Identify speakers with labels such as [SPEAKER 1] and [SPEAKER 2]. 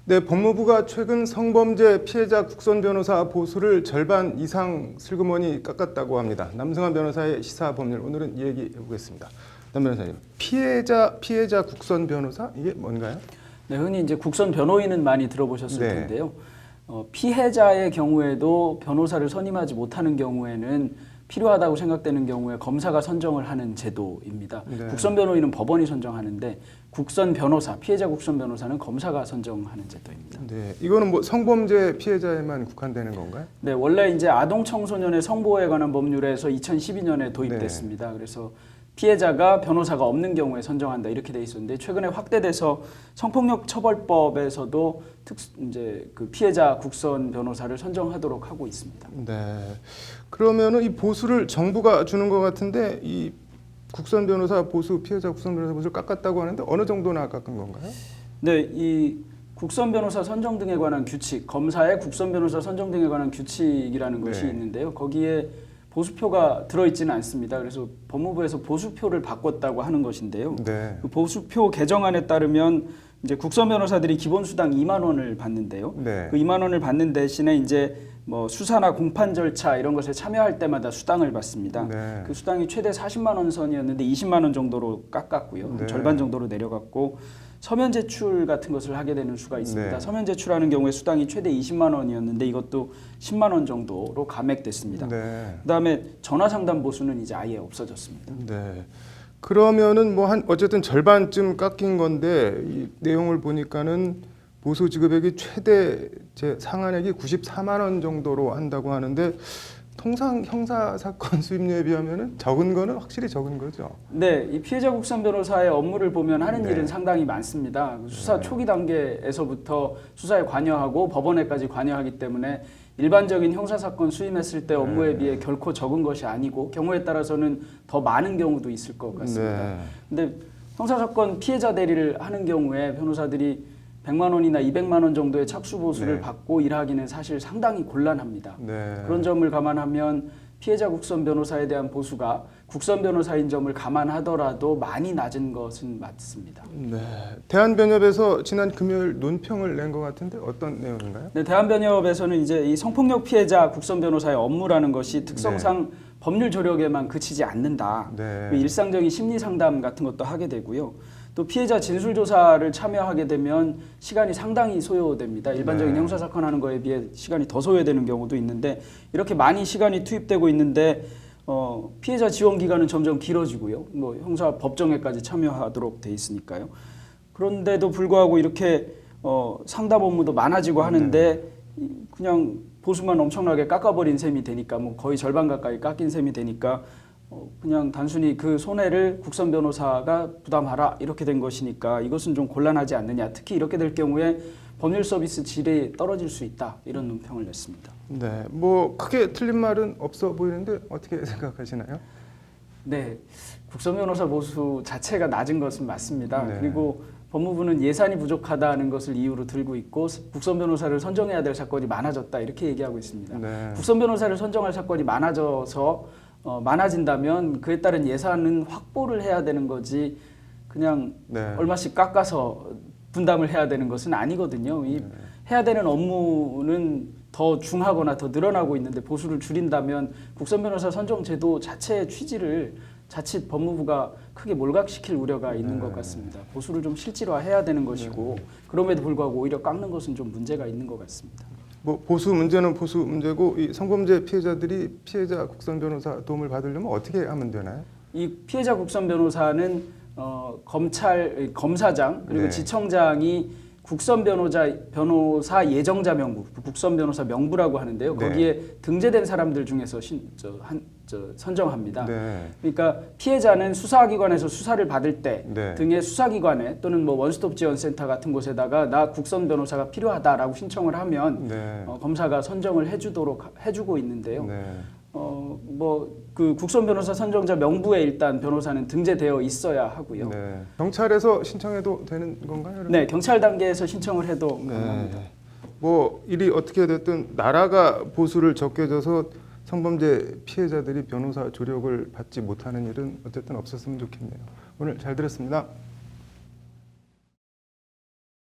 [SPEAKER 1] 네, 법무부가 최근 성범죄 피해자 국선 변호사 보수를 절반 이상 슬그머니 깎았다고 합니다. 남승환 변호사의 시사법률, 오늘은 이 얘기 해보겠습니다. 남 변호사님, 피해자 국선 변호사 이게 뭔가요?
[SPEAKER 2] 네, 흔히 이제 국선 변호인은 많이 들어보셨을
[SPEAKER 1] 네.
[SPEAKER 2] 텐데요. 피해자의 경우에도 변호사를 선임하지 못하는 경우에는 필요하다고 생각되는 경우에 검사가 선정을 하는 제도입니다.
[SPEAKER 1] 네.
[SPEAKER 2] 국선 변호인은 법원이 선정하는데 국선 변호사, 피해자 국선 변호사는 검사가 선정하는 제도입니다.
[SPEAKER 1] 네, 이거는 뭐 성범죄 피해자에만 국한되는 건가요?
[SPEAKER 2] 네, 원래 이제 아동 청소년의 성보호에 관한 법률에서 2012년에 도입됐습니다. 그래서 피해자가 변호사가 없는 경우에 선정한다 이렇게 돼 있었는데 최근에 확대돼서 성폭력 처벌법에서도 이제 그 피해자 국선 변호사를 선정하도록 하고 있습니다.
[SPEAKER 1] 네, 그러면은 이 보수를 정부가 주는 것 같은데 이 국선 변호사 보수, 피해자 국선 변호사 보수를 깎았다고 하는데 어느 정도나 깎은 건가요?
[SPEAKER 2] 네, 이 국선 변호사 선정 등에 관한 규칙, 검사의 국선 변호사 선정 등에 관한 규칙이라는 것이 있는데요. 거기에 보수표가 들어있지는 않습니다. 그래서 법무부에서 보수표를 바꿨다고 하는 것인데요.
[SPEAKER 1] 네.
[SPEAKER 2] 그 보수표 개정안에 따르면 이제 국선 변호사들이 기본 수당 2만 원을 받는데요.
[SPEAKER 1] 네.
[SPEAKER 2] 그 2만 원을 받는 대신에 이제 뭐 수사나 공판 절차 이런 것에 참여할 때마다 수당을 받습니다.
[SPEAKER 1] 네.
[SPEAKER 2] 그 수당이 최대 40만 원 선이었는데 20만 원 정도로 깎았고요.
[SPEAKER 1] 네.
[SPEAKER 2] 절반 정도로 내려갔고 서면 제출 같은 것을 하게 되는 수가 있습니다.
[SPEAKER 1] 네.
[SPEAKER 2] 서면 제출하는 경우에 수당이 최대 20만 원이었는데 이것도 10만 원 정도로 감액됐습니다.
[SPEAKER 1] 네.
[SPEAKER 2] 그다음에 전화 상담 보수는 이제 아예 없어졌습니다.
[SPEAKER 1] 네. 그러면은 뭐 한 어쨌든 절반쯤 깎인 건데 이 내용을 보니까는 보수 지급액이 최대 상한액이 94만 원 정도로 한다고 하는데 통상 형사 사건 수임료에 비하면은 적은 거는 확실히 적은 거죠.
[SPEAKER 2] 네, 이 피해자 국선 변호사의 업무를 보면 하는
[SPEAKER 1] 네.
[SPEAKER 2] 일은 상당히 많습니다. 수사 초기 단계에서부터 수사에 관여하고 법원에까지 관여하기 때문에 일반적인 형사 사건 수임했을 때 업무에 비해 결코 적은 것이 아니고 경우에 따라서는 더 많은 경우도 있을 것 같습니다.
[SPEAKER 1] 네.
[SPEAKER 2] 근데 형사 사건 피해자 대리를 하는 경우에 변호사들이 100만 원이나 200만 원 정도의 착수 보수를
[SPEAKER 1] 네.
[SPEAKER 2] 받고 일하기는 사실 상당히 곤란합니다.
[SPEAKER 1] 네.
[SPEAKER 2] 그런 점을 감안하면 피해자 국선 변호사에 대한 보수가 국선 변호사인 점을 감안하더라도 많이 낮은 것은 맞습니다.
[SPEAKER 1] 네. 대한변협에서 지난 금요일 논평을 낸 것 같은데 어떤 내용인가요?
[SPEAKER 2] 네, 대한변협에서는 이제 이 성폭력 피해자 국선 변호사의 업무라는 것이 특성상 법률 조력에만 그치지 않는다.
[SPEAKER 1] 네.
[SPEAKER 2] 일상적인 심리 상담 같은 것도 하게 되고요. 또 피해자 진술 조사를 참여하게 되면 시간이 상당히 소요됩니다. 일반적인
[SPEAKER 1] 네.
[SPEAKER 2] 형사 사건 하는 거에 비해 시간이 더 소요되는 경우도 있는데 이렇게 많이 시간이 투입되고 있는데 피해자 지원 기간은 점점 길어지고요. 뭐 형사 법정에까지 참여하도록 돼 있으니까요. 그런데도 불구하고 이렇게 상담 업무도 많아지고 하는데 그냥 보수만 엄청나게 깎아버린 셈이 되니까 뭐 거의 절반 가까이 깎인 셈이 되니까 그냥 단순히 그 손해를 국선 변호사가 부담하라 이렇게 된 것이니까 이것은 좀 곤란하지 않느냐. 특히 이렇게 될 경우에 법률 서비스 질이 떨어질 수 있다. 이런 논평을 냈습니다.
[SPEAKER 1] 네. 뭐 크게 틀린 말은 없어 보이는데 어떻게 생각하시나요?
[SPEAKER 2] 네. 국선 변호사 보수 자체가 낮은 것은 맞습니다.
[SPEAKER 1] 네.
[SPEAKER 2] 그리고 법무부는 예산이 부족하다는 것을 이유로 들고 있고 국선 변호사를 선정해야 될 사건이 많아졌다. 이렇게 얘기하고 있습니다.
[SPEAKER 1] 네.
[SPEAKER 2] 국선 변호사를 선정할 사건이 많아진다면 그에 따른 예산은 확보를 해야 되는 거지 그냥
[SPEAKER 1] 네.
[SPEAKER 2] 얼마씩 깎아서 분담을 해야 되는 것은 아니거든요. 해야 되는 업무는 더 중하거나 더 늘어나고 있는데 보수를 줄인다면 국선 변호사 선정 제도 자체의 취지를 자칫 법무부가 크게 몰각시킬 우려가 있는 것 같습니다. 보수를 좀 실질화해야 되는 것이고 그럼에도 불구하고 오히려 깎는 것은 좀 문제가 있는 것 같습니다.
[SPEAKER 1] 뭐 보수 문제는 보수 문제고 이 성범죄 피해자들이 피해자 국선 변호사 도움을 받으려면 어떻게 하면 되나요?
[SPEAKER 2] 이 피해자 국선 변호사는 검사장 그리고
[SPEAKER 1] 네.
[SPEAKER 2] 지청장이 국선 변호사 예정자 명부, 국선 변호사 명부라고 하는데요.
[SPEAKER 1] 네.
[SPEAKER 2] 거기에 등재된 사람들 중에서 선정합니다.
[SPEAKER 1] 네.
[SPEAKER 2] 그러니까 피해자는 수사기관에서 수사를 받을 때
[SPEAKER 1] 네.
[SPEAKER 2] 등의 수사기관에 또는 뭐 원스톱 지원센터 같은 곳에다가 나 국선 변호사가 필요하다라고 신청을 하면
[SPEAKER 1] 네.
[SPEAKER 2] 검사가 선정을 해주고 있는데요.
[SPEAKER 1] 네.
[SPEAKER 2] 그 국선 변호사 선정자 명부에 일단 변호사는 등재되어 있어야 하고요.
[SPEAKER 1] 네. 경찰에서 신청해도 되는 건가요? 여러분?
[SPEAKER 2] 네, 경찰 단계에서 신청을 해도
[SPEAKER 1] 네.
[SPEAKER 2] 가능합니다.
[SPEAKER 1] 뭐 일이 어떻게 됐든 나라가 보수를 적게 줘서 성범죄 피해자들이 변호사 조력을 받지 못하는 일은 어쨌든 없었으면 좋겠네요. 오늘 잘 들었습니다.